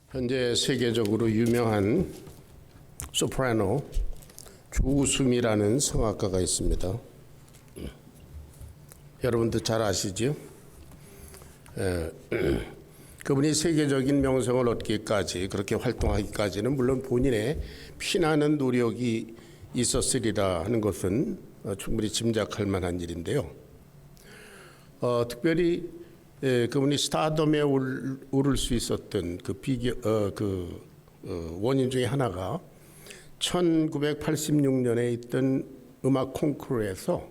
현재 세계적으로 유명한 소프라노 조우수미라는 성악가가 있습니다. 여러분도 잘 아시죠? 그분이 세계적인 명성을 얻기까지, 그렇게 활동하기까지는 물론 본인의 피나는 노력이 있었으리라 하는 것은 충분히 짐작할 만한 일인데요. 특별히 그분이 스타덤에 오를 수 있었던 원인 중에 하나가 1986년에 있던 음악 콩쿠르에서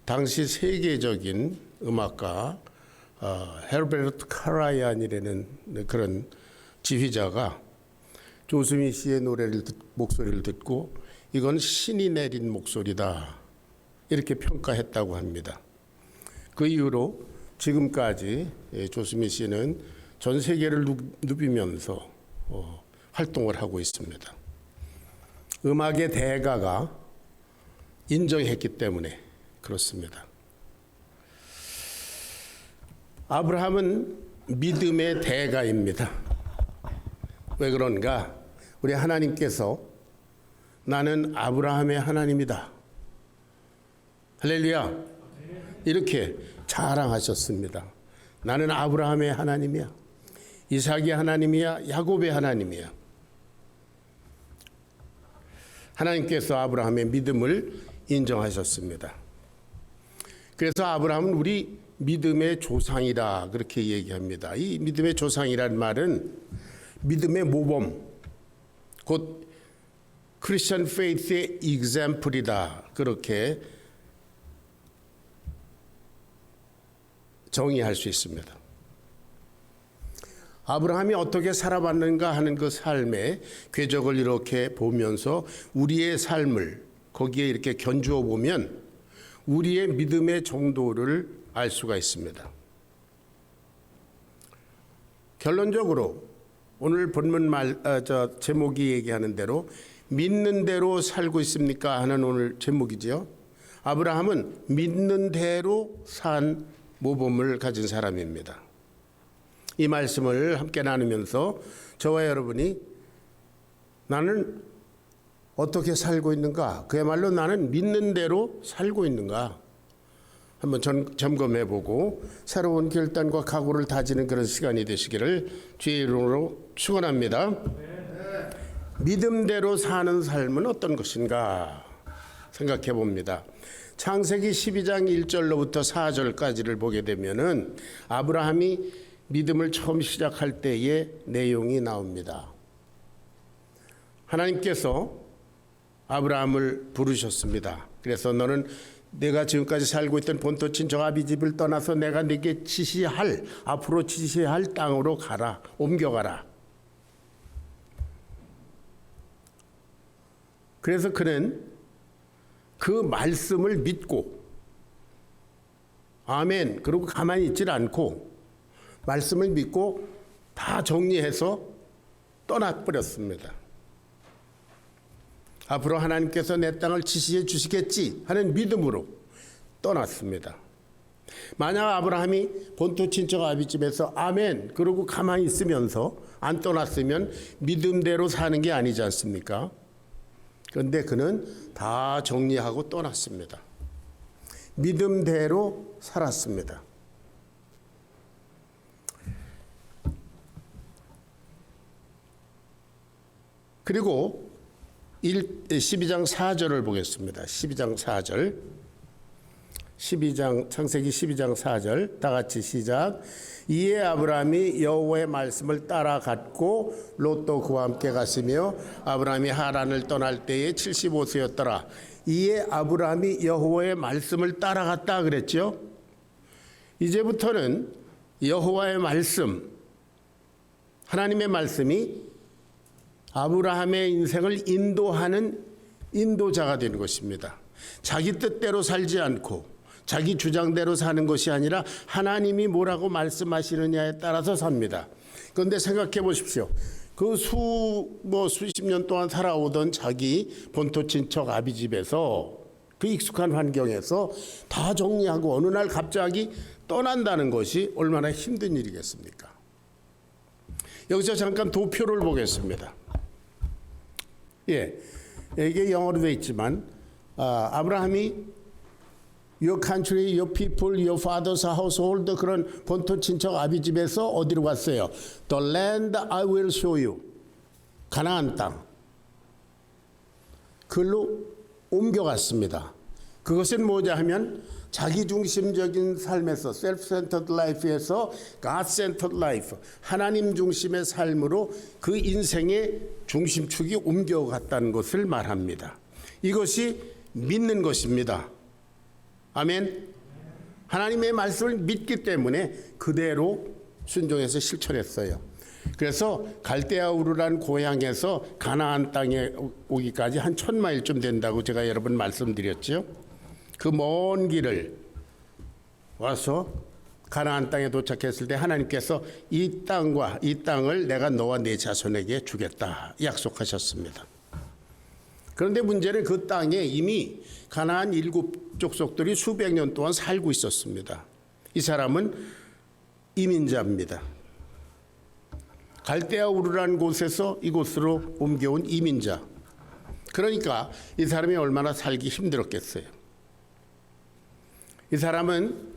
당시 세계적인 음악가 헤르베르트 카라얀이라는 그런 지휘자가 조수미 씨의 목소리를 듣고 이건 신이 내린 목소리다 이렇게 평가했다고 합니다. 그 이후로 지금까지 조수미 씨는 전 세계를 누비면서 활동을 하고 있습니다. 음악의 대가가 인정했기 때문에 그렇습니다. 아브라함은 믿음의 대가입니다. 왜 그런가? 우리 하나님께서 나는 아브라함의 하나님이다. 할렐루야. 이렇게 자랑하셨습니다. 나는 아브라함의 하나님이야. 이삭의 하나님이야. 야곱의 하나님이야. 하나님께서 아브라함의 믿음을 인정하셨습니다. 그래서 아브라함은 우리 믿음의 조상이다 그렇게 얘기합니다. 이 믿음의 조상이라는 말은 믿음의 모범, 곧 크리스천 페이스의 example이다 그렇게 정의할 수 있습니다. 아브라함이 어떻게 살아왔는가 하는 그 삶의 궤적을 이렇게 보면서 우리의 삶을 거기에 이렇게 견주어 보면 우리의 믿음의 정도를 알 수가 있습니다. 결론적으로 오늘 본문 제목이 얘기하는 대로 믿는 대로 살고 있습니까 하는 오늘 제목이지요. 아브라함은 믿는 대로 산 모범을 가진 사람입니다. 이 말씀을 함께 나누면서 저와 여러분이 나는 어떻게 살고 있는가, 그야말로 나는 믿는 대로 살고 있는가 한번 점검해보고 새로운 결단과 각오를 다지는 그런 시간이 되시기를 주의 이름으로 축원합니다. 믿음대로 사는 삶은 어떤 것인가 생각해 봅니다. 창세기 12장 1절로부터 4절까지를 보게 되면은 아브라함이 믿음을 처음 시작할 때의 내용이 나옵니다. 하나님께서 아브라함을 부르셨습니다. 그래서 너는 내가 지금까지 살고 있던 본토 친척 아비 집을 떠나서 내가 네게 앞으로 지시할 땅으로 가라, 옮겨가라. 그래서 그는 그 말씀을 믿고 아멘 그러고 가만히 있질 않고 말씀을 믿고 다 정리해서 떠나버렸습니다. 앞으로 하나님께서 내 땅을 지시해 주시겠지 하는 믿음으로 떠났습니다. 만약 아브라함이 본토 친척 아비집에서 아멘 그러고 가만히 있으면서 안 떠났으면 믿음대로 사는 게 아니지 않습니까? 그런데 그는 다 정리하고 떠났습니다. 믿음대로 살았습니다. 그리고 12장 4절을 보겠습니다. 12장 4절. 창세기 12장 4절 다 같이 시작. 이에 아브라함이 여호와의 말씀을 따라갔고 롯도 그와 함께 갔으며 아브라함이 하란을 떠날 때에 75세였더라. 이에 아브라함이 여호와의 말씀을 따라갔다 그랬죠. 이제부터는 여호와의 말씀, 하나님의 말씀이 아브라함의 인생을 인도하는 인도자가 되는 것입니다. 자기 뜻대로 살지 않고 자기 주장대로 사는 것이 아니라 하나님이 뭐라고 말씀하시느냐에 따라서 삽니다. 그런데 생각해 보십시오. 그 수십 년 동안 살아오던 자기 본토 친척 아비 집에서 그 익숙한 환경에서 다 정리하고 어느 날 갑자기 떠난다는 것이 얼마나 힘든 일이겠습니까? 여기서 잠깐 도표를 보겠습니다. 예, 이게 영어로 되어 있지만 아브라함이 your country, your people, your father's household 그런 본토 친척 아비 집에서 어디로 갔어요? The land I will show you. 가나안 땅. 그걸로 옮겨갔습니다. 그것은 뭐냐 하면 자기중심적인 삶에서 self-centered life에서 God-centered life, 하나님 중심의 삶으로 그 인생의 중심축이 옮겨갔다는 것을 말합니다. 이것이 믿는 것입니다. 아멘. 하나님의 말씀을 믿기 때문에 그대로 순종해서 실천했어요. 그래서 갈대아우르라는 고향에서 가나안 땅에 오기까지 한 1000마일쯤 된다고 제가 여러 번 말씀드렸죠. 그 먼 길을 와서 가나안 땅에 도착했을 때 하나님께서 이 땅과 이 땅을 내가 너와 네 자손에게 주겠다 약속하셨습니다. 그런데 문제는 그 땅에 이미 가나안 7 족속들이 수백 년 동안 살고 있었습니다. 이 사람은 이민자입니다. 갈대아우르라는 곳에서 이곳으로 옮겨온 이민자. 그러니까 이 사람이 얼마나 살기 힘들었겠어요. 이 사람은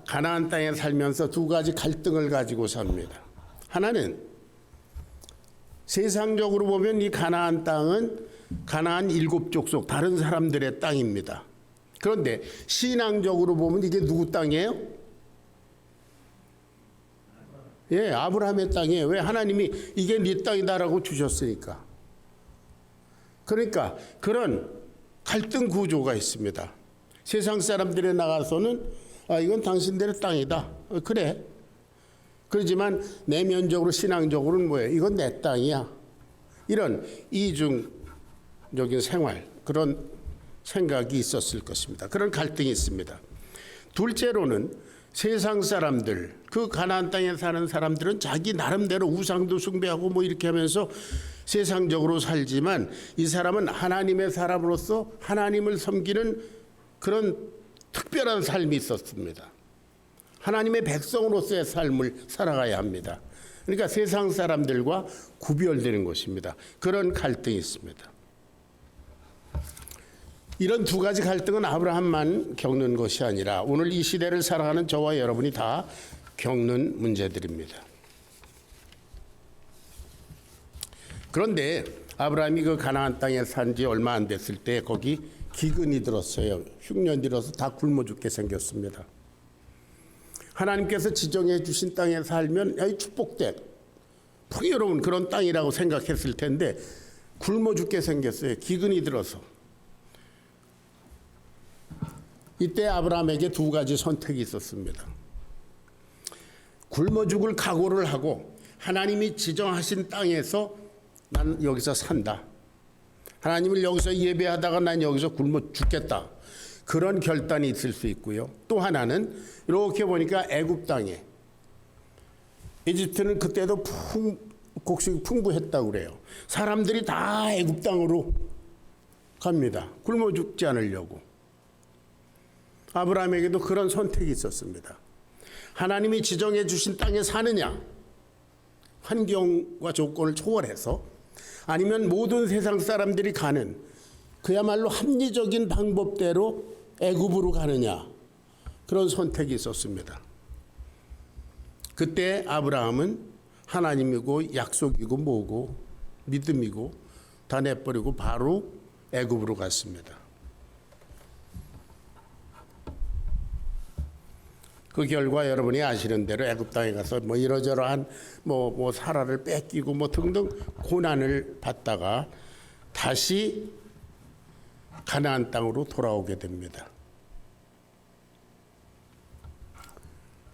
가나안 땅에 살면서 두 가지 갈등을 가지고 삽니다. 하나는 세상적으로 보면 이 가나안 땅은 가나안 7 족속 다른 사람들의 땅입니다. 그런데 신앙적으로 보면 이게 누구 땅이에요? 예, 아브라함의 땅이에요. 왜? 하나님이 이게 네 땅이다라고 주셨으니까. 그러니까 그런 갈등 구조가 있습니다. 세상 사람들에 나가서는 이건 당신들의 땅이다. 그래. 그렇지만 내면적으로 신앙적으로는 뭐예요? 이건 내 땅이야. 이런 이중적인 생활, 그런 생각이 있었을 것입니다. 그런 갈등이 있습니다. 둘째로는 세상 사람들, 그 가나안 땅에 사는 사람들은 자기 나름대로 우상도 숭배하고 뭐 이렇게 하면서 세상적으로 살지만 이 사람은 하나님의 사람으로서 하나님을 섬기는 그런 특별한 삶이 있었습니다. 하나님의 백성으로서의 삶을 살아가야 합니다. 그러니까 세상 사람들과 구별되는 것입니다. 그런 갈등이 있습니다. 이런 두 가지 갈등은 아브라함만 겪는 것이 아니라 오늘 이 시대를 살아가는 저와 여러분이 다 겪는 문제들입니다. 그런데 아브라함이 그 가나안 땅에 산 지 얼마 안 됐을 때 거기 기근이 들었어요. 흉년이 들어서 다 굶어 죽게 생겼습니다. 하나님께서 지정해 주신 땅에 살면 축복된 풍요로운 그런 땅이라고 생각했을 텐데 굶어 죽게 생겼어요. 기근이 들어서. 이때 아브라함에게 두 가지 선택이 있었습니다. 굶어 죽을 각오를 하고 하나님이 지정하신 땅에서 난 여기서 산다. 하나님을 여기서 예배하다가 난 여기서 굶어 죽겠다. 그런 결단이 있을 수 있고요. 또 하나는 이렇게 보니까 애굽 땅에 이집트는 그때도 곡식이 풍부했다고 그래요. 사람들이 다 애굽 땅으로 갑니다. 굶어 죽지 않으려고. 아브라함에게도 그런 선택이 있었습니다. 하나님이 지정해 주신 땅에 사느냐, 환경과 조건을 초월해서, 아니면 모든 세상 사람들이 가는 그야말로 합리적인 방법대로 애굽으로 가느냐, 그런 선택이 있었습니다. 그때 아브라함은 하나님이고 약속이고 뭐고 믿음이고 다 내버리고 바로 애굽으로 갔습니다. 그 결과 여러분이 아시는 대로 애굽 땅에 가서 뭐 이러저러한 뭐 사라를 뺏기고 뭐 등등 고난을 받다가 다시 가나안 땅으로 돌아오게 됩니다.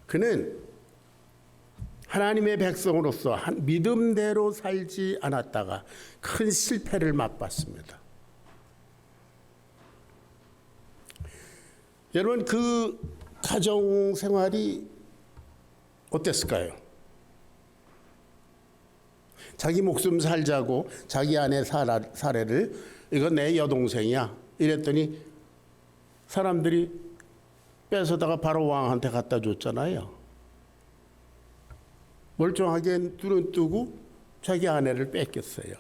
그는 하나님의 백성으로서 믿음대로 살지 않았다가 큰 실패를 맛봤습니다. 여러분, 그 가정 생활이 어땠을까요? 자기 목숨 살자고 자기 아내 사례를 이건 내 여동생이야 이랬더니 사람들이 뺏어다가 바로 왕한테 갖다 줬잖아요. 멀쩡하게 눈은 뜨고 자기 아내를 뺏겼어요.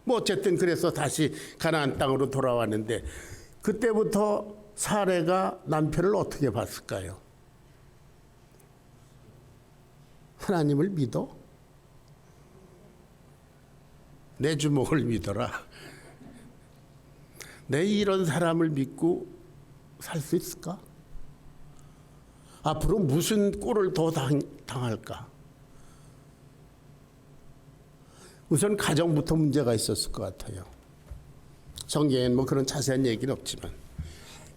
뭐 어쨌든 그래서 다시 가나안 땅으로 돌아왔는데 그때부터 사레가 남편을 어떻게 봤을까요? 하나님을 믿어? 내 주먹을 믿어라. 내 이런 사람을 믿고 살 수 있을까? 앞으로 무슨 꼴을 더 당할까? 우선 가정부터 문제가 있었을 것 같아요. 성경에는 뭐 그런 자세한 얘기는 없지만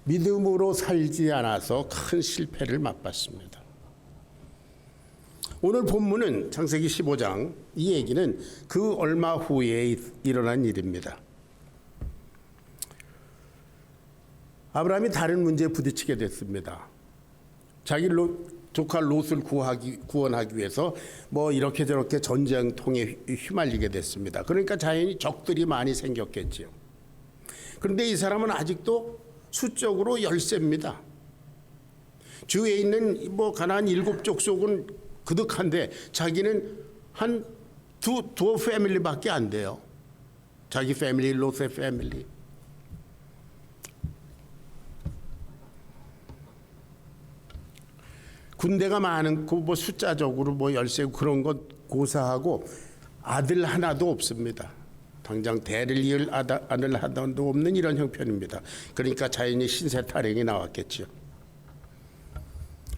믿음으로 살지 않아서 큰 실패를 맛봤습니다. 오늘 본문은 창세기 15장, 이 얘기는 그 얼마 후에 일어난 일입니다. 아브라함이 다른 문제에 부딪히게 됐습니다. 자기 조카 롯을 구원하기 위해서 뭐 이렇게 저렇게 전쟁통에 휘말리게 됐습니다. 그러니까 자연히 적들이 많이 생겼겠지요. 그런데 이 사람은 아직도 수적으로 열세입니다. 주위에 있는 뭐 가나안 7족속은 그득한데 자기는 한 두어 패밀리밖에 안 돼요. 자기 패밀리, 롯의 패밀리. 군대가 많고 뭐 숫자적으로 뭐 열세고 그런 것 고사하고 아들 하나도 없습니다. 당장 대를 이을 아들 하나도 없는 이런 형편입니다. 그러니까 자연히 신세 타령이 나왔겠죠.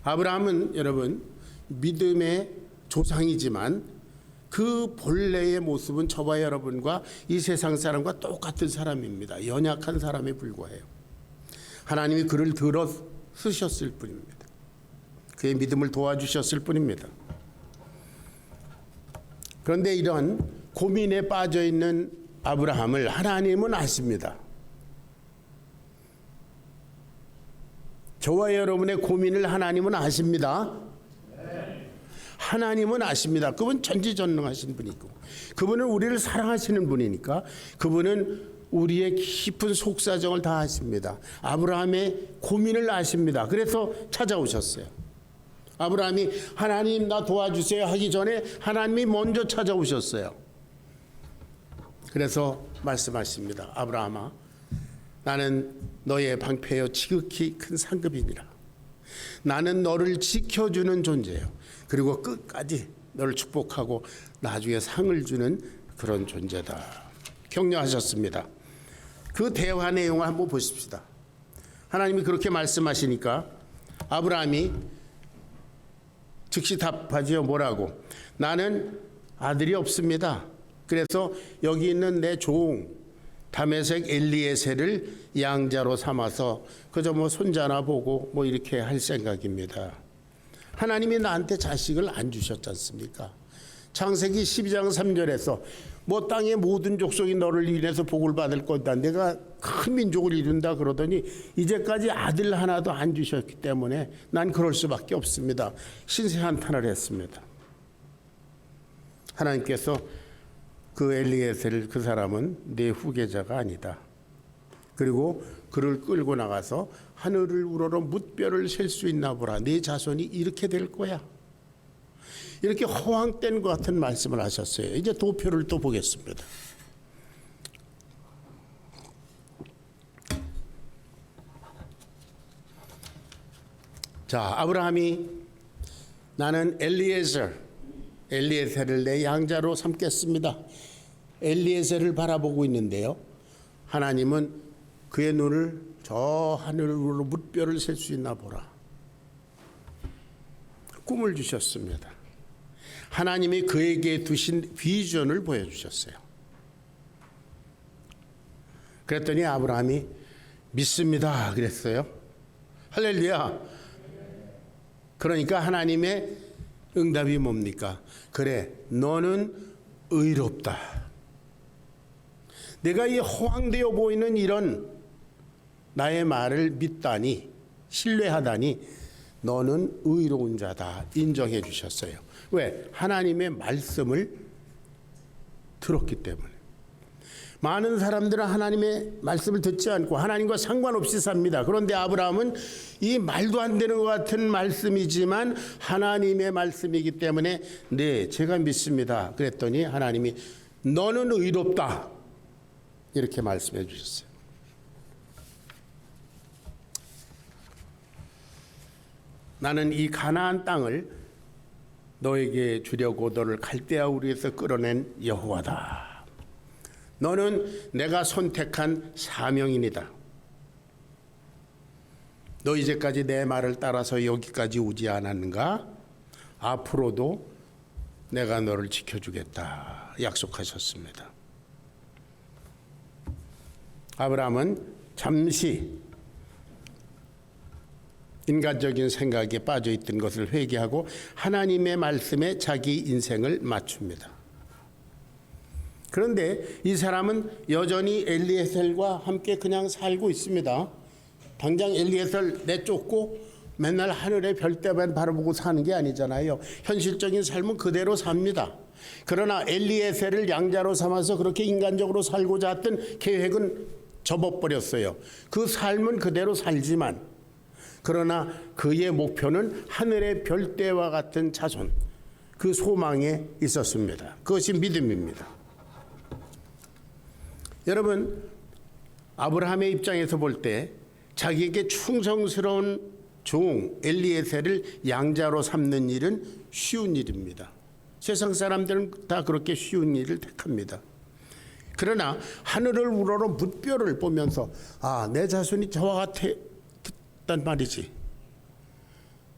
아브라함은 여러분 믿음의 조상이지만 그 본래의 모습은 저와 여러분과 이 세상 사람과 똑같은 사람입니다. 연약한 사람에 불과해요. 하나님이 그를 들어 쓰셨을 뿐입니다. 그의 믿음을 도와주셨을 뿐입니다. 그런데 이런 고민에 빠져 있는 아브라함을 하나님은 아십니다. 저와 여러분의 고민을 하나님은 아십니다. 하나님은 아십니다. 그분 전지전능하신 분이고 그분은 우리를 사랑하시는 분이니까 그분은 우리의 깊은 속사정을 다 아십니다. 아브라함의 고민을 아십니다. 그래서 찾아오셨어요. 아브라함이 하나님 나 도와주세요 하기 전에 하나님이 먼저 찾아오셨어요. 그래서 말씀하십니다. 아브라함아 나는 너의 방패여 지극히 큰 상급이니라. 나는 너를 지켜주는 존재예요. 그리고 끝까지 너를 축복하고 나중에 상을 주는 그런 존재다. 격려하셨습니다. 그 대화 내용을 한번 보십시다. 하나님이 그렇게 말씀하시니까 아브라함이 즉시 답하지요. 뭐라고? 나는 아들이 없습니다. 그래서 여기 있는 내 종 다메섹 엘리에셀을 양자로 삼아서 그저 뭐 손자나 보고 뭐 이렇게 할 생각입니다. 하나님이 나한테 자식을 안 주셨지 않습니까? 창세기 12장 3절에서 뭐 땅의 모든 족속이 너를 인해서 복을 받을 거다. 내가 큰 민족을 이룬다 그러더니 이제까지 아들 하나도 안 주셨기 때문에 난 그럴 수밖에 없습니다. 신세 한탄을 했습니다. 하나님께서 그 엘리에셀 그 사람은 내 후계자가 아니다. 그리고 그를 끌고 나가서 하늘을 우러러 뭇별을 셀 수 있나 보라. 네 자손이 이렇게 될 거야. 이렇게 허황된 것 같은 말씀을 하셨어요. 이제 도표를 또 보겠습니다. 자, 아브라함이 나는 엘리에셀을 내 양자로 삼겠습니다. 엘리에셀을 바라보고 있는데요. 하나님은 그의 눈을 저 하늘으로 뭇별을 셀 수 있나 보라. 꿈을 주셨습니다. 하나님이 그에게 두신 비전을 보여주셨어요. 그랬더니 아브라함이 믿습니다 그랬어요. 할렐루야. 그러니까 하나님의 응답이 뭡니까? 그래 너는 의롭다. 내가 이 허황되어 보이는 이런 나의 말을 믿다니 신뢰하다니 너는 의로운 자다 인정해 주셨어요. 왜? 하나님의 말씀을 들었기 때문에. 많은 사람들은 하나님의 말씀을 듣지 않고 하나님과 상관없이 삽니다. 그런데 아브라함은 이 말도 안 되는 것 같은 말씀이지만 하나님의 말씀이기 때문에 네, 제가 믿습니다. 그랬더니 하나님이 너는 의롭다 이렇게 말씀해 주셨어요. 나는 이 가나안 땅을 너에게 주려고 너를 갈대아 우리에서 끌어낸 여호와다. 너는 내가 선택한 사명인이다. 너 이제까지 내 말을 따라서 여기까지 오지 않았는가? 앞으로도 내가 너를 지켜주겠다 약속하셨습니다. 아브라함은 잠시 인간적인 생각에 빠져있던 것을 회개하고 하나님의 말씀에 자기 인생을 맞춥니다. 그런데 이 사람은 여전히 엘리에셀과 함께 그냥 살고 있습니다. 당장 엘리에셀 내쫓고 맨날 하늘의 별대만 바라보고 사는 게 아니잖아요. 현실적인 삶은 그대로 삽니다. 그러나 엘리에셀을 양자로 삼아서 그렇게 인간적으로 살고자 했던 계획은 접어버렸어요. 그 삶은 그대로 살지만 그러나 그의 목표는 하늘의 별대와 같은 자손, 그 소망에 있었습니다. 그것이 믿음입니다. 여러분, 아브라함의 입장에서 볼 때 자기에게 충성스러운 종 엘리에셀을 양자로 삼는 일은 쉬운 일입니다. 세상 사람들은 다 그렇게 쉬운 일을 택합니다. 그러나 하늘을 우러러 뭇별을 보면서 내 자손이 저와 같았단 말이지.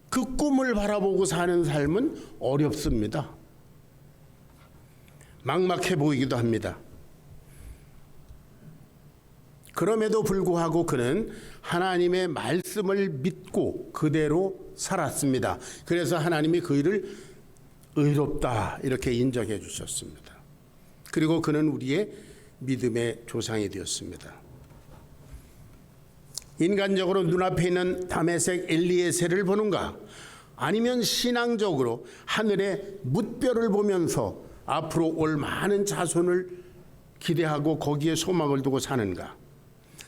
그 꿈을 바라보고 사는 삶은 어렵습니다. 막막해 보이기도 합니다. 그럼에도 불구하고 그는 하나님의 말씀을 믿고 그대로 살았습니다. 그래서 하나님이 그 일을 의롭다 이렇게 인정해 주셨습니다. 그리고 그는 우리의 믿음의 조상이 되었습니다. 인간적으로 눈앞에 있는 다메섹 엘리에셀을 보는가? 아니면 신앙적으로 하늘의 뭇별을 보면서 앞으로 올 많은 자손을 기대하고 거기에 소망을 두고 사는가?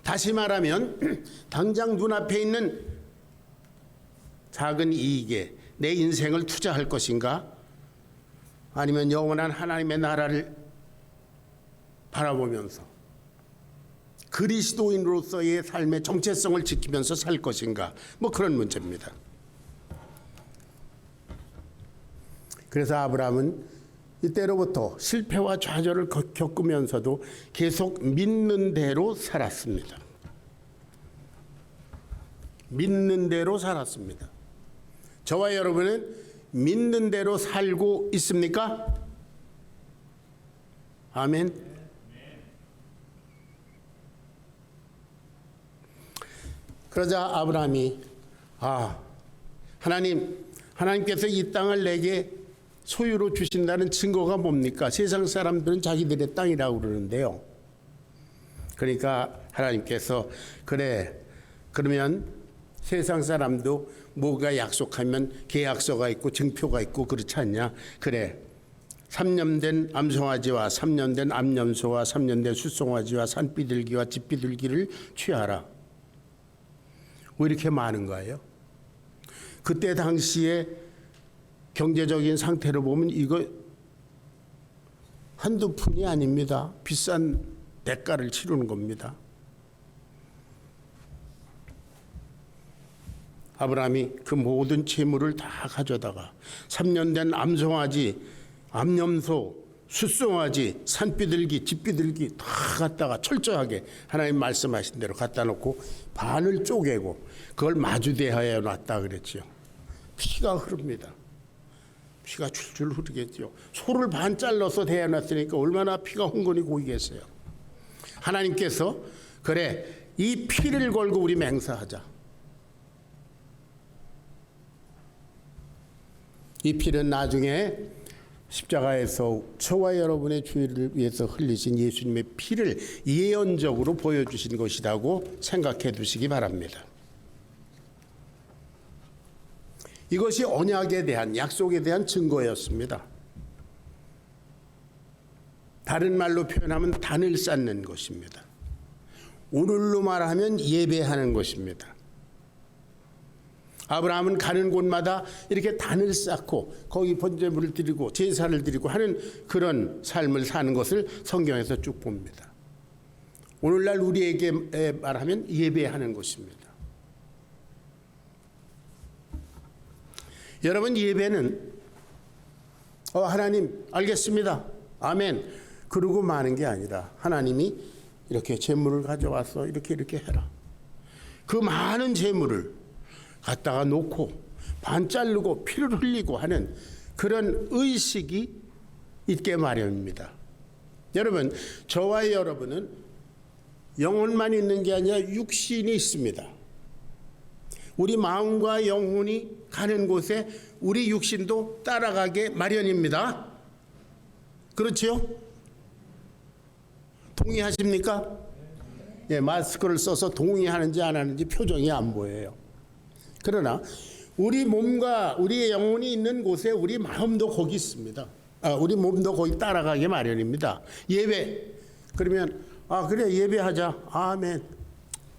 다시 말하면 당장 눈앞에 있는 작은 이익에 내 인생을 투자할 것인가? 아니면 영원한 하나님의 나라를 바라보면서 그리스도인으로서의 삶의 정체성을 지키면서 살 것인가? 뭐 그런 문제입니다. 그래서 아브라함은 이때로부터 실패와 좌절을 겪으면서도 계속 믿는 대로 살았습니다. 믿는 대로 살았습니다. 저와 여러분은 믿는 대로 살고 있습니까? 아멘. 그러자 아브라함이 하나님께서 이 땅을 내게 소유로 주신다는 증거가 뭡니까? 세상 사람들은 자기들의 땅이라고 그러는데요. 그러니까 하나님께서 그러면 세상 사람도 뭐가 약속하면 계약서가 있고 증표가 있고 그렇지 않냐? 그래. 3년 된 암송아지와 3년 된 암염소와 3년 된 숫송아지와 산비둘기와 집비둘기를 취하라. 왜 이렇게 많은 거예요? 그때 당시에 경제적인 상태를 보면 이거 한두 푼이 아닙니다. 비싼 대가를 치르는 겁니다. 아브라함이 그 모든 재물을 다 가져다가 3년 된 암송아지, 암염소, 숫송아지, 산비둘기, 집비둘기 다 갖다가 철저하게 하나님 말씀하신 대로 갖다 놓고 반을 쪼개고 그걸 마주대하여 놨다 그랬죠. 피가 흐릅니다. 피가 줄줄 흐르겠죠. 소를 반 잘라서 대해놨으니까 얼마나 피가 흥건히 고이겠어요. 하나님께서 그래 이 피를 걸고 우리 맹세하자. 이 피는 나중에 십자가에서 저와 여러분의 죄를 위해서 흘리신 예수님의 피를 예언적으로 보여주신 것이라고 생각해 두시기 바랍니다. 이것이 언약에 대한 약속에 대한 증거였습니다. 다른 말로 표현하면 단을 쌓는 것입니다. 오늘로 말하면 예배하는 것입니다. 아브라함은 가는 곳마다 이렇게 단을 쌓고 거기 번제물을 드리고 제사를 드리고 하는 그런 삶을 사는 것을 성경에서 쭉 봅니다. 오늘날 우리에게 말하면 예배하는 것입니다. 여러분, 예배는 하나님 알겠습니다, 아멘, 그러고 마는 게 아니라 하나님이 이렇게 재물을 가져와서 이렇게 해라. 그 많은 재물을 갖다가 놓고 반 자르고 피를 흘리고 하는 그런 의식이 있게 마련입니다. 여러분, 저와 여러분은 영혼만 있는 게 아니라 육신이 있습니다. 우리 마음과 영혼이 가는 곳에 우리 육신도 따라가게 마련입니다. 그렇지요? 동의하십니까? 예, 마스크를 써서 동의하는지 안 하는지 표정이 안 보여요. 그러나 우리 몸과 우리의 영혼이 있는 곳에 우리 마음도 거기 있습니다. 우리 몸도 거기 따라가게 마련입니다. 예배. 그러면 그래, 예배하자. 아멘.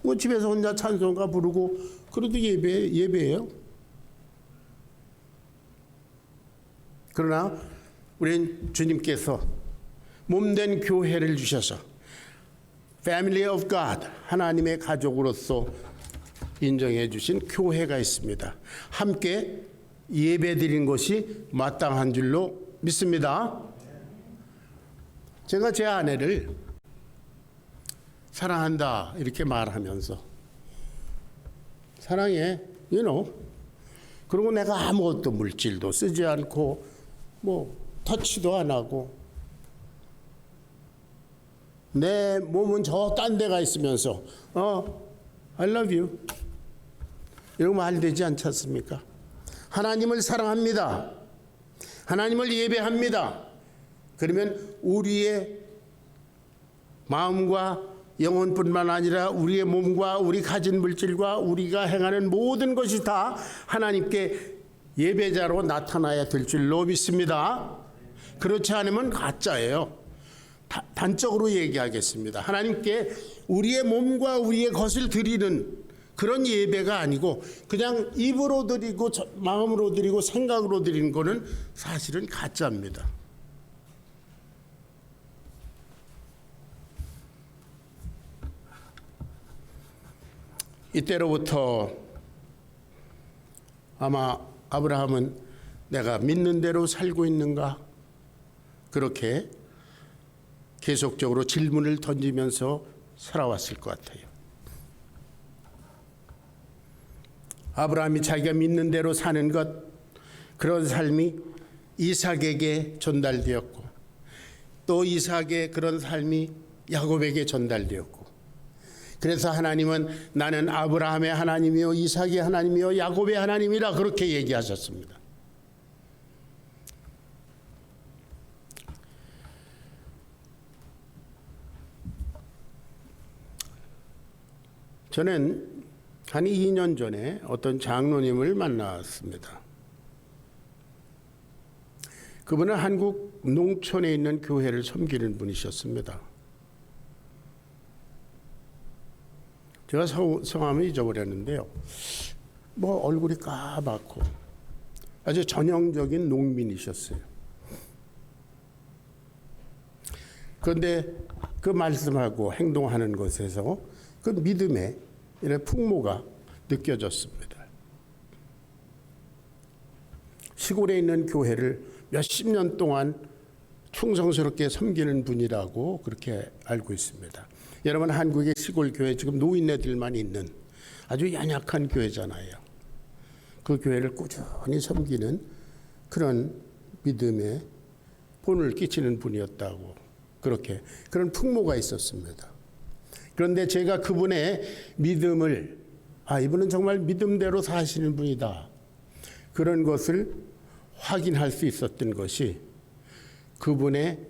뭐 집에서 혼자 찬송가 부르고 그래도 예배예요. 그러나 우리는 주님께서 몸된 교회를 주셔서 Family of God, 하나님의 가족으로서 인정해 주신 교회가 있습니다. 함께 예배드린 것이 마땅한 줄로 믿습니다. 제가 제 아내를 사랑한다 이렇게 말하면서 사랑해, 그리고 내가 아무것도 물질도 쓰지 않고 뭐 터치도 안 하고 내 몸은 저 딴 데가 있으면서 I love you 이런 말 되지 않지 않습니까? 하나님을 사랑합니다. 하나님을 예배합니다. 그러면 우리의 마음과 영혼뿐만 아니라 우리의 몸과 우리 가진 물질과 우리가 행하는 모든 것이 다 하나님께 예배자로 나타나야 될 줄로 믿습니다. 그렇지 않으면 가짜예요. 단적으로 얘기하겠습니다. 하나님께 우리의 몸과 우리의 것을 드리는 그런 예배가 아니고 그냥 입으로 드리고 마음으로 드리고 생각으로 드리는 거는 사실은 가짜입니다. 이때로부터 아마 아브라함은 내가 믿는 대로 살고 있는가? 그렇게 계속적으로 질문을 던지면서 살아왔을 것 같아요. 아브라함이 자기가 믿는 대로 사는 것, 그런 삶이 이삭에게 전달되었고 또 이삭의 그런 삶이 야곱에게 전달되었고 그래서 하나님은 나는 아브라함의 하나님이요 이삭의 하나님이요 야곱의 하나님이라 그렇게 얘기하셨습니다. 저는 한 2년 전에 어떤 장로님을 만났습니다. 그분은 한국 농촌에 있는 교회를 섬기는 분이셨습니다. 제가 성함을 잊어버렸는데요. 뭐 얼굴이 까맣고 아주 전형적인 농민이셨어요. 그런데 그 말씀하고 행동하는 것에서 그 믿음의 이런 풍모가 느껴졌습니다. 시골에 있는 교회를 몇십 년 동안 충성스럽게 섬기는 분이라고 그렇게 알고 있습니다. 여러분, 한국의 시골 교회 지금 노인네들만 있는 아주 연약한 교회잖아요. 그 교회를 꾸준히 섬기는 그런 믿음에 본을 끼치는 분이었다고 그렇게 그런 풍모가 있었습니다. 그런데 제가 그분의 믿음을 이분은 정말 믿음대로 사시는 분이다. 그런 것을 확인할 수 있었던 것이 그분의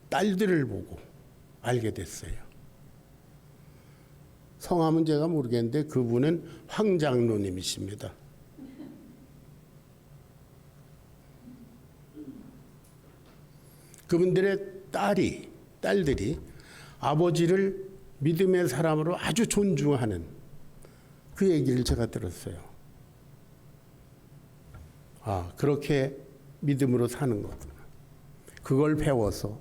딸들을 보고 알게 됐어요. 성함은 제가 모르겠는데 그분은 황장로님이십니다. 그분들의 딸이 딸들이 아버지를 믿음의 사람으로 아주 존중하는 그 얘기를 제가 들었어요. 그렇게 믿음으로 사는 거구나. 그걸 배워서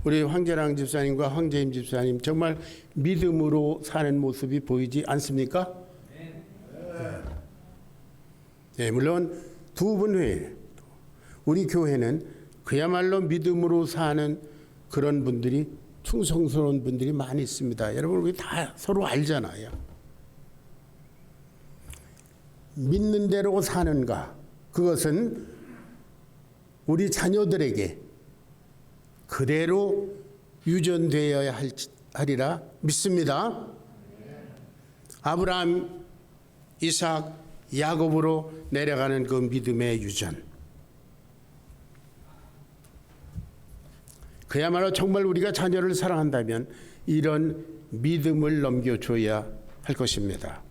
우리 황재랑 집사님과 황재임 집사님 정말 믿음으로 사는 모습이 보이지 않습니까? 네, 물론 두 분 외에 우리 교회는 그야말로 믿음으로 사는 그런 분들이 충성스러운 분들이 많이 있습니다. 여러분 우리 다 서로 알잖아요. 믿는 대로 사는가, 그것은 우리 자녀들에게 그대로 유전되어야 하리라 믿습니다. 아브라함, 이삭, 야곱으로 내려가는 그 믿음의 유전, 그야말로 정말 우리가 자녀를 사랑한다면 이런 믿음을 넘겨줘야 할 것입니다.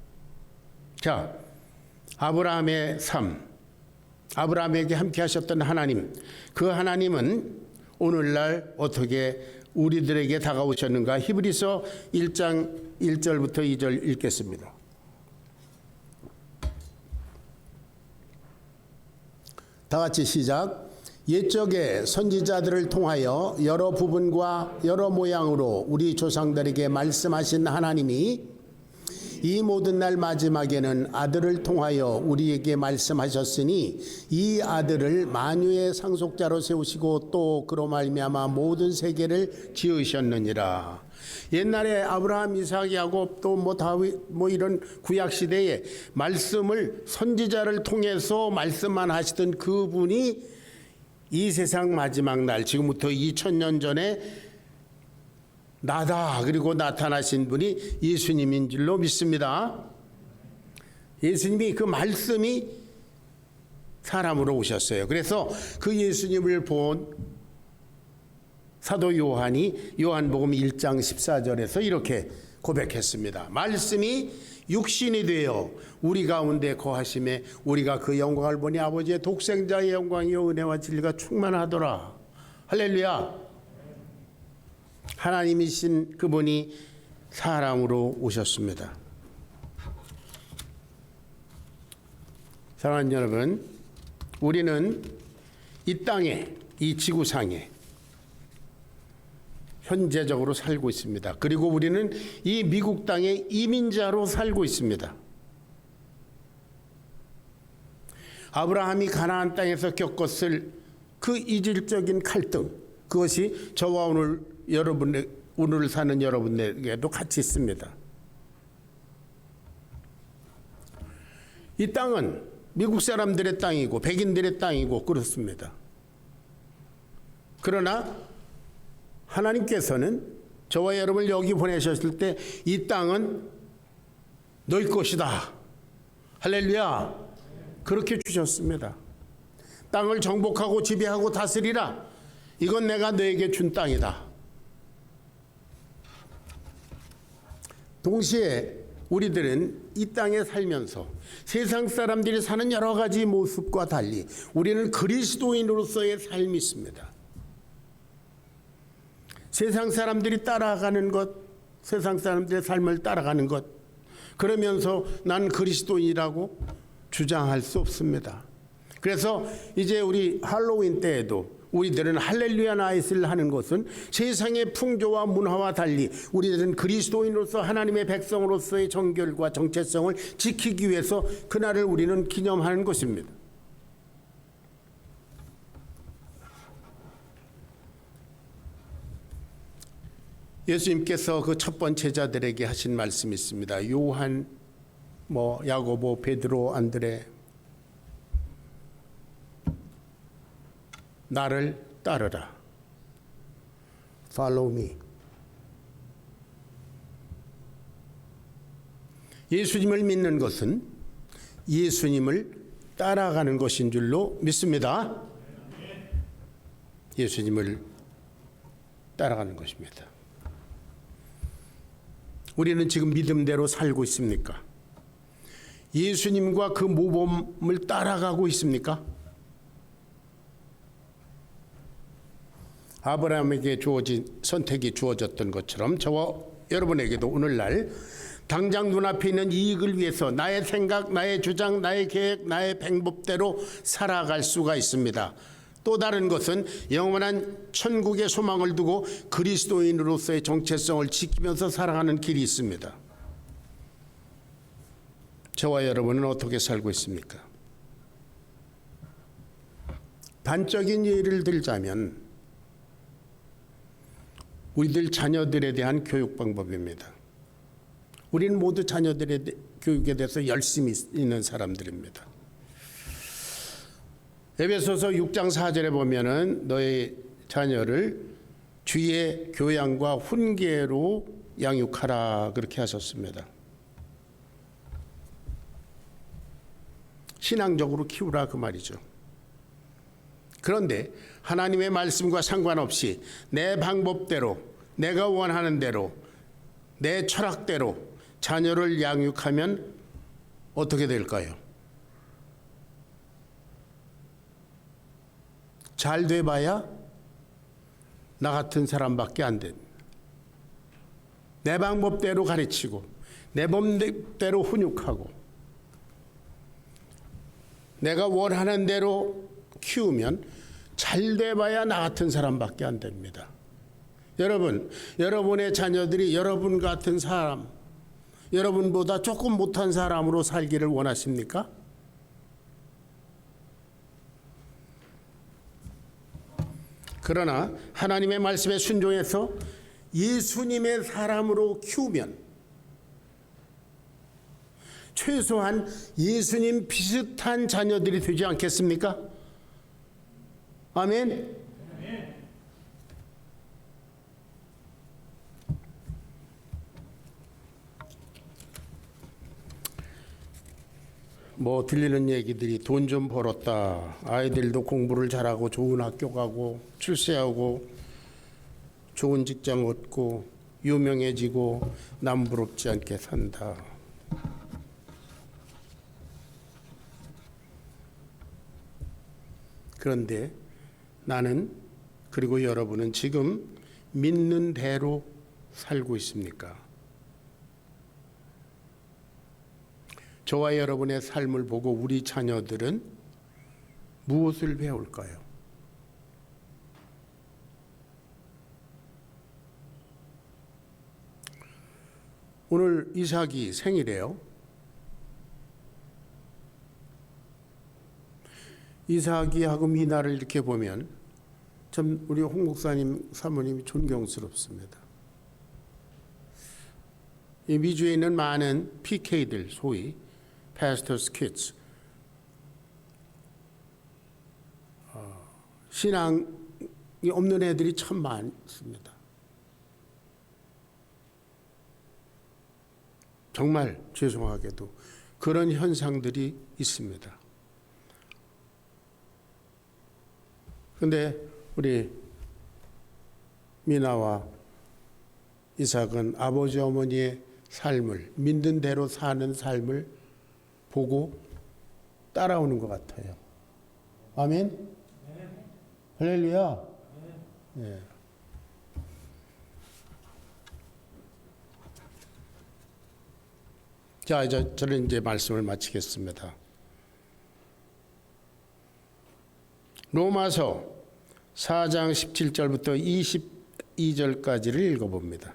자, 아브라함의 삶, 아브라함에게 함께 하셨던 하나님, 그 하나님은 오늘날 어떻게 우리들에게 다가오셨는가? 히브리서 1장 1절부터 2절 읽겠습니다. 다 같이 시작. 옛적에 선지자들을 통하여 여러 부분과 여러 모양으로 우리 조상들에게 말씀하신 하나님이 이 모든 날 마지막에는 아들을 통하여 우리에게 말씀하셨으니 이 아들을 만유의 상속자로 세우시고 또 그로 말미암아 모든 세계를 지으셨느니라. 옛날에 아브라함, 이삭, 야곱 또 다윗 이런 구약 시대에 말씀을 선지자를 통해서 말씀만 하시던 그분이 이 세상 마지막 날, 지금부터 2000년 전에 나다 그리고 나타나신 분이 예수님인 줄로 믿습니다. 예수님이 그 말씀이 사람으로 오셨어요. 그래서 그 예수님을 본 사도 요한이 요한복음 1장 14절에서 이렇게 고백했습니다. 말씀이 육신이 되어 우리 가운데 거하심에 우리가 그 영광을 보니 아버지의 독생자의 영광이요 은혜와 진리가 충만하더라. 할렐루야. 하나님이신 그분이 사람으로 오셨습니다. 사랑하는 여러분, 우리는 이 땅에, 이 지구상에 현재적으로 살고 있습니다. 그리고 우리는 이 미국 땅의 이민자로 살고 있습니다. 아브라함이 가나안 땅에서 겪었을 그 이질적인 갈등, 그것이 저와 오늘 사는 여러분에게도 같이 있습니다. 이 땅은 미국 사람들의 땅이고 백인들의 땅이고 그렇습니다. 그러나 하나님께서는 저와 여러분을 여기 보내셨을 때 이 땅은 너희 것이다. 할렐루야. 그렇게 주셨습니다. 땅을 정복하고 지배하고 다스리라. 이건 내가 너에게 준 땅이다. 동시에 우리들은 이 땅에 살면서 세상 사람들이 사는 여러 가지 모습과 달리 우리는 그리스도인으로서의 삶이 있습니다. 세상 사람들이 따라가는 것, 세상 사람들의 삶을 따라가는 것, 그러면서 난 그리스도인이라고 주장할 수 없습니다. 그래서 이제 우리 할로윈 때에도 우리들은 할렐루야 나잇을 하는 것은 세상의 풍조와 문화와 달리 우리들은 그리스도인으로서 하나님의 백성으로서의 정결과 정체성을 지키기 위해서 그날을 우리는 기념하는 것입니다. 예수님께서 그 첫 번째 제자들에게 하신 말씀이 있습니다. 요한, 야고보, 베드로, 안드레, 나를 따르라. Follow me. 예수님을 믿는 것은 예수님을 따라가는 것인 줄로 믿습니다. 예수님을 따라가는 것입니다. 우리는 지금 믿음대로 살고 있습니까? 예수님과 그 모범을 따라가고 있습니까? 아브라함에게 선택이 주어졌던 것처럼 저와 여러분에게도 오늘날 당장 눈앞에 있는 이익을 위해서 나의 생각, 나의 주장, 나의 계획, 나의 방법대로 살아갈 수가 있습니다. 또 다른 것은 영원한 천국의 소망을 두고 그리스도인으로서의 정체성을 지키면서 살아가는 길이 있습니다. 저와 여러분은 어떻게 살고 있습니까? 단적인 예를 들자면 우리들 자녀들에 대한 교육 방법입니다. 우리는 모두 자녀들의 교육에 대해서 열심히 있는 사람들입니다. 에베소서 6장 4절에 보면은 너의 자녀를 주의 교양과 훈계로 양육하라 그렇게 하셨습니다. 신앙적으로 키우라 그 말이죠. 그런데 하나님의 말씀과 상관없이 내 방법대로 내가 원하는 대로 내 철학대로 자녀를 양육하면 어떻게 될까요? 잘 돼봐야 나 같은 사람밖에 안 된. 내 방법대로 가르치고 내 법대로 훈육하고 내가 원하는 대로 키우면 잘 돼봐야 나 같은 사람밖에 안 됩니다. 여러분, 여러분의 자녀들이 여러분 같은 사람, 여러분보다 조금 못한 사람으로 살기를 원하십니까? 그러나 하나님의 말씀에 순종해서 예수님의 사람으로 키우면 최소한 예수님 비슷한 자녀들이 되지 않겠습니까? 아멘. 뭐 들리는 얘기들이 돈 좀 벌었다. 아이들도 공부를 잘하고 좋은 학교 가고 출세하고 좋은 직장 얻고 유명해지고 남부럽지 않게 산다. 그런데 나는 그리고 여러분은 지금 믿는 대로 살고 있습니까? 저와 여러분의 삶을 보고 우리 자녀들은 무엇을 배울까요? 오늘 이삭이 생일이에요. 이삭이하고 미나를 이렇게 보면 참 우리 홍 목사님 사모님이 존경스럽습니다. 이 미주에 있는 많은 PK들, 소위 Pastors Kids, 신앙이 없는 애들이 참 많습니다. 정말 죄송하게도 그런 현상들이 있습니다. 그런데 우리 미나와 이삭은 아버지 어머니의 삶을 믿는 대로 사는 삶을 보고 따라오는 것 같아요. 아멘. 할렐루야. 네. 자, 저는 이제 말씀을 마치겠습니다. 로마서 4장 17절부터 22절까지를 읽어봅니다.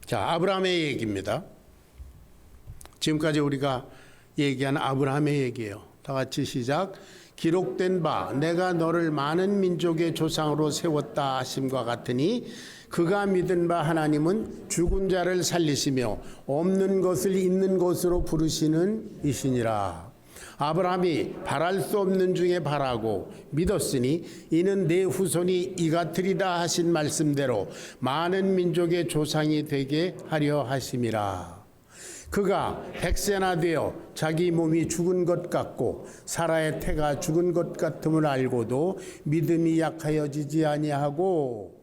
자, 아브라함의 얘기입니다. 지금까지 우리가 얘기한 아브라함의 얘기예요. 다 같이 시작. 기록된 바 내가 너를 많은 민족의 조상으로 세웠다 하심과 같으니 그가 믿은 바 하나님은 죽은 자를 살리시며 없는 것을 있는 것으로 부르시는 이시니라. 아브라함이 바랄 수 없는 중에 바라고 믿었으니 이는 내 후손이 이같으리라 하신 말씀대로 많은 민족의 조상이 되게 하려 하심이라. 그가 100세나 되어 자기 몸이 죽은 것 같고 사라의 태가 죽은 것 같음을 알고도 믿음이 약하여지지 아니하고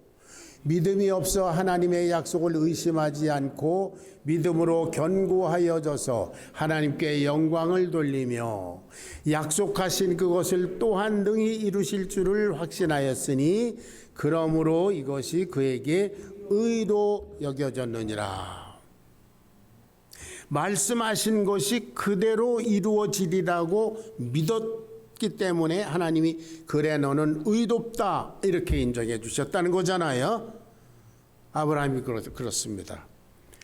믿음이 없어 하나님의 약속을 의심하지 않고 믿음으로 견고하여져서 하나님께 영광을 돌리며 약속하신 그것을 또한 능히 이루실 줄을 확신하였으니 그러므로 이것이 그에게 의로 여겨졌느니라. 말씀하신 것이 그대로 이루어지리라고 믿었기 때문에 하나님이 그래 너는 의롭다 이렇게 인정해 주셨다는 거잖아요. 아브라함이 그렇습니다.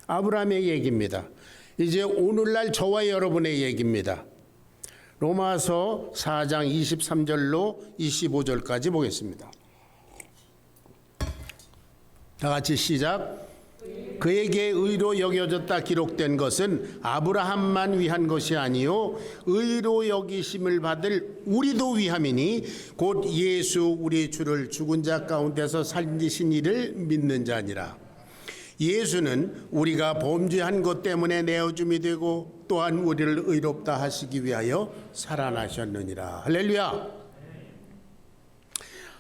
아브라함의 얘기입니다. 이제 오늘날 저와 여러분의 얘기입니다. 로마서 4장 23절로 25절까지 보겠습니다. 다 같이 시작. 그에게 의로 여겨졌다 기록된 것은 아브라함만 위한 것이 아니요 의로 여기심을 받을 우리도 위함이니 곧 예수 우리 주를 죽은 자 가운데서 살리신 이를 믿는 자니라. 예수는 우리가 범죄한 것 때문에 내어줌이 되고 또한 우리를 의롭다 하시기 위하여 살아나셨느니라. 할렐루야.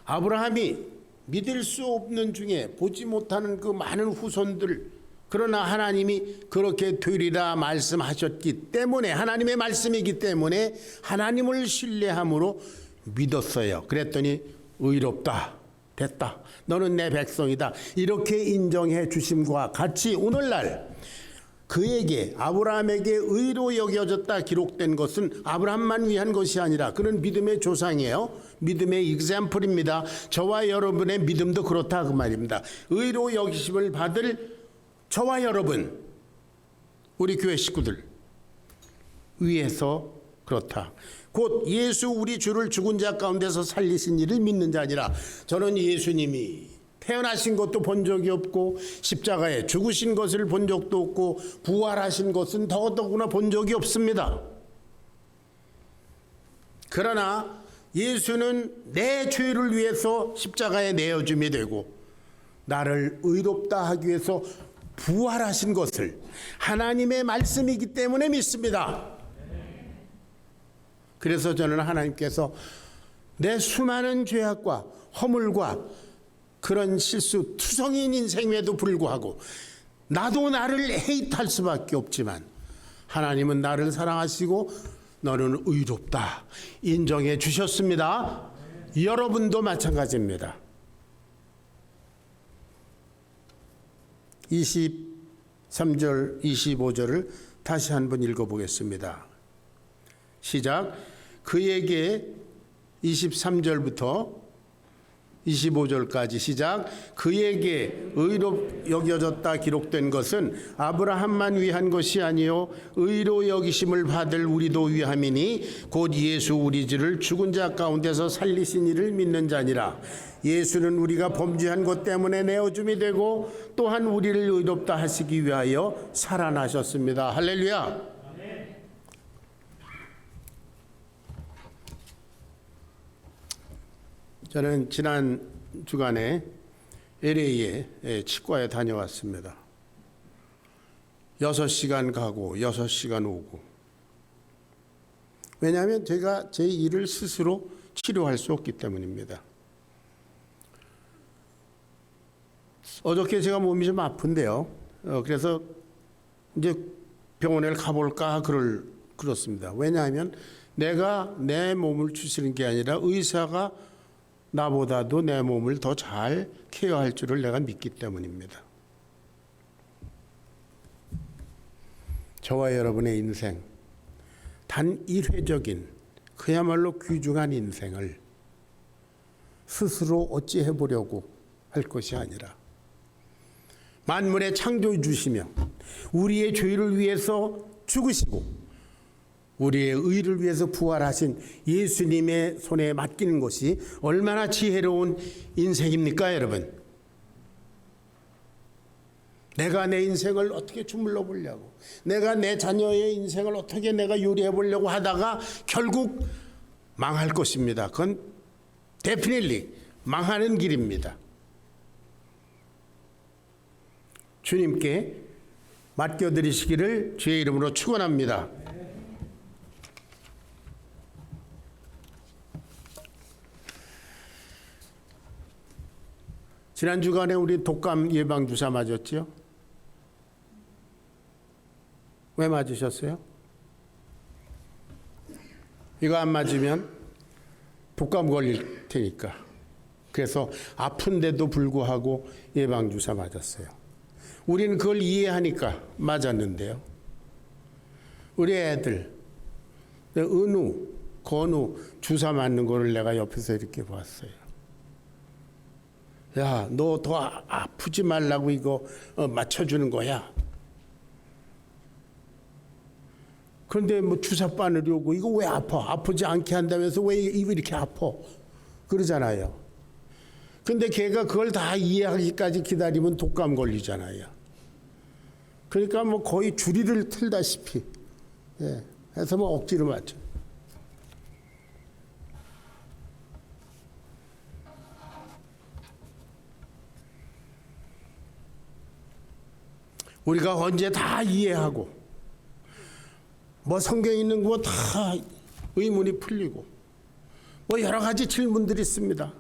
아브라함이 믿을 수 없는 중에 보지 못하는 그 많은 후손들, 그러나 하나님이 그렇게 되리라 말씀하셨기 때문에, 하나님의 말씀이기 때문에 하나님을 신뢰함으로 믿었어요. 그랬더니 의롭다, 됐다, 너는 내 백성이다 이렇게 인정해 주심과 같이 오늘날 그에게, 아브라함에게 의로 여겨졌다 기록된 것은 아브라함만 위한 것이 아니라 그는 믿음의 조상이에요. 믿음의 example입니다. 저와 여러분의 믿음도 그렇다 그 말입니다. 의로 여기심을 받을 저와 여러분, 우리 교회 식구들 위해서 그렇다. 곧 예수 우리 주를 죽은 자 가운데서 살리신 이를 믿는 자니라. 저는 예수님이 태어나신 것도 본 적이 없고 십자가에 죽으신 것을 본 적도 없고 부활하신 것은 더더구나 본 적이 없습니다. 그러나 예수는 내 죄를 위해서 십자가에 내어줌이 되고 나를 의롭다 하기 위해서 부활하신 것을 하나님의 말씀이기 때문에 믿습니다. 그래서 저는 하나님께서 내 수많은 죄악과 허물과 그런 실수 투성이인 인생에도 불구하고 나도 나를 헤이트할 수밖에 없지만 하나님은 나를 사랑하시고 너는 의롭다 인정해 주셨습니다. 여러분도 마찬가지입니다. 23절 25절을 다시 한번 읽어보겠습니다. 시작. 그에게 23절부터 25절까지 시작. 그에게 의로 여겨졌다 기록된 것은 아브라함만 위한 것이 아니요 의로 여기심을 받을 우리도 위함이니 곧 예수 우리 주를 죽은 자 가운데서 살리신 이를 믿는 자니라. 예수는 우리가 범죄한 것 때문에 내어줌이 되고 또한 우리를 의롭다 하시기 위하여 살아나셨습니다. 할렐루야. 저는 지난 주간에 LA에 치과에 다녀왔습니다. 6시간 가고 6시간 오고. 왜냐하면 제가 제 일을 스스로 치료할 수 없기 때문입니다. 어저께 제가 몸이 좀 아픈데요. 그래서 이제 병원에 가볼까 그렇습니다. 왜냐하면 내가 내 몸을 추스리는 게 아니라 의사가 나보다도 내 몸을 더 잘 케어할 줄을 내가 믿기 때문입니다. 저와 여러분의 인생, 단 1회적인 그야말로 귀중한 인생을 스스로 어찌해 보려고 할 것이 아니라 만물의 창조해 주시며 우리의 죄를 위해서 죽으시고 우리의 의를 위해서 부활하신 예수님의 손에 맡기는 것이 얼마나 지혜로운 인생입니까, 여러분? 내가 내 인생을 어떻게 주물러 보려고, 내가 내 자녀의 인생을 어떻게 내가 요리해 보려고 하다가 결국 망할 것입니다. 그건 definitely 망하는 길입니다. 주님께 맡겨드리시기를 주의 이름으로 축원합니다. 지난 주간에 우리 독감 예방 주사 맞았지요? 왜 맞으셨어요? 이거 안 맞으면 독감 걸릴 테니까. 그래서 아픈데도 불구하고 예방 주사 맞았어요. 우리는 그걸 이해하니까 맞았는데요. 우리 애들 은우, 건우 주사 맞는 거를 내가 옆에서 이렇게 봤어요. 야, 너 더 아프지 말라고 이거 맞춰주는 거야. 그런데 뭐 주사 바늘이 이거 왜 아파? 아프지 않게 한다면서 왜 이렇게 아파? 그러잖아요. 근데 걔가 그걸 다 이해하기까지 기다리면 독감 걸리잖아요. 그러니까 뭐 거의 주리를 틀다시피, 예, 해서 뭐 억지로 맞죠. 우리가 언제 다 이해하고 뭐 성경에 있는 거 다 의문이 풀리고 뭐 여러 가지 질문들이 있습니다.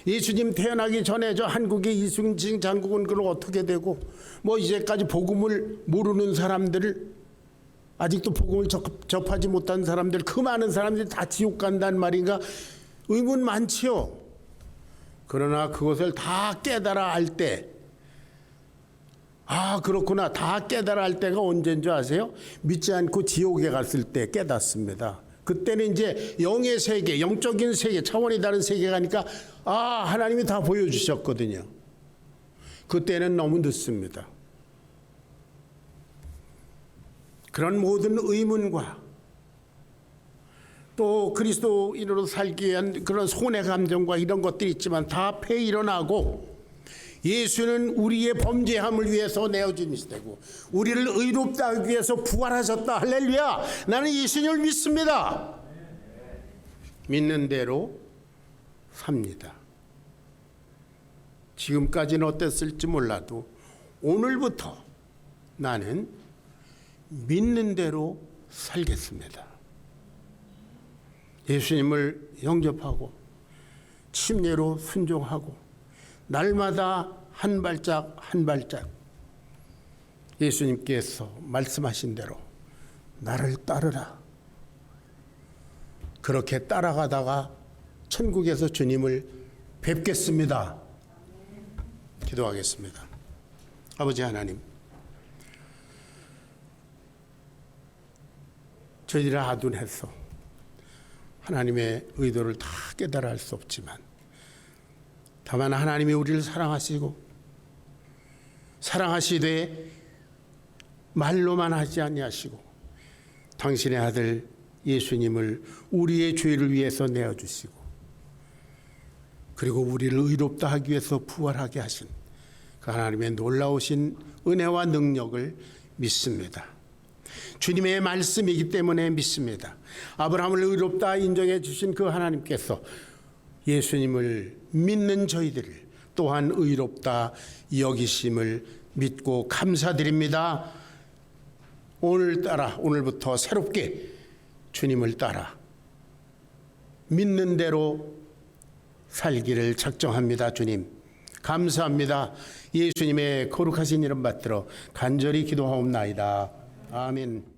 예수님 태어나기 전에 저 한국의 이순신 장국은 그걸 어떻게 되고 뭐 이제까지 복음을 모르는 사람들을 아직도 복음을 접하지 못한 사람들 그 많은 사람들이 다 지옥 간다는 말인가 의문 많지요. 그러나 그것을 다 깨달아 알 때 아 그렇구나 다 깨달아 알 때가 언제인 줄 아세요? 믿지 않고 지옥에 갔을 때 깨닫습니다. 그때는 이제 영의 세계, 영적인 세계, 차원이 다른 세계 가니까 아 하나님이 다 보여주셨거든요. 그때는 너무 늦습니다. 그런 모든 의문과 또 그리스도인으로 살기 위한 그런 손해 감정과 이런 것들이 있지만 다 패 일어나고 예수는 우리의 범죄함을 위해서 내어진 되고 우리를 의롭다 하기 위해서 부활하셨다. 할렐루야. 나는 예수님을 믿습니다. 믿는 대로 삽니다. 지금까지는 어땠을지 몰라도 오늘부터 나는 믿는 대로 살겠습니다. 예수님을 영접하고 침례로 순종하고 날마다 한 발짝 한 발짝 예수님께서 말씀하신 대로 나를 따르라. 그렇게 따라가다가 천국에서 주님을 뵙겠습니다. 기도하겠습니다. 아버지 하나님, 저희들이 아둔해서 하나님의 의도를 다 깨달아 알 수 없지만 다만 하나님이 우리를 사랑하시고 사랑하시되 말로만 하지 아니하시고 당신의 아들 예수님을 우리의 죄를 위해서 내어주시고 그리고 우리를 의롭다 하기 위해서 부활하게 하신 그 하나님의 놀라우신 은혜와 능력을 믿습니다. 주님의 말씀이기 때문에 믿습니다. 아브라함을 의롭다 인정해 주신 그 하나님께서 예수님을 믿는 저희들을 또한 의롭다 여기심을 믿고 감사드립니다. 오늘부터 새롭게 주님을 따라 믿는 대로 살기를 작정합니다. 주님 감사합니다. 예수님의 거룩하신 이름 받들어 간절히 기도하옵나이다. 아멘.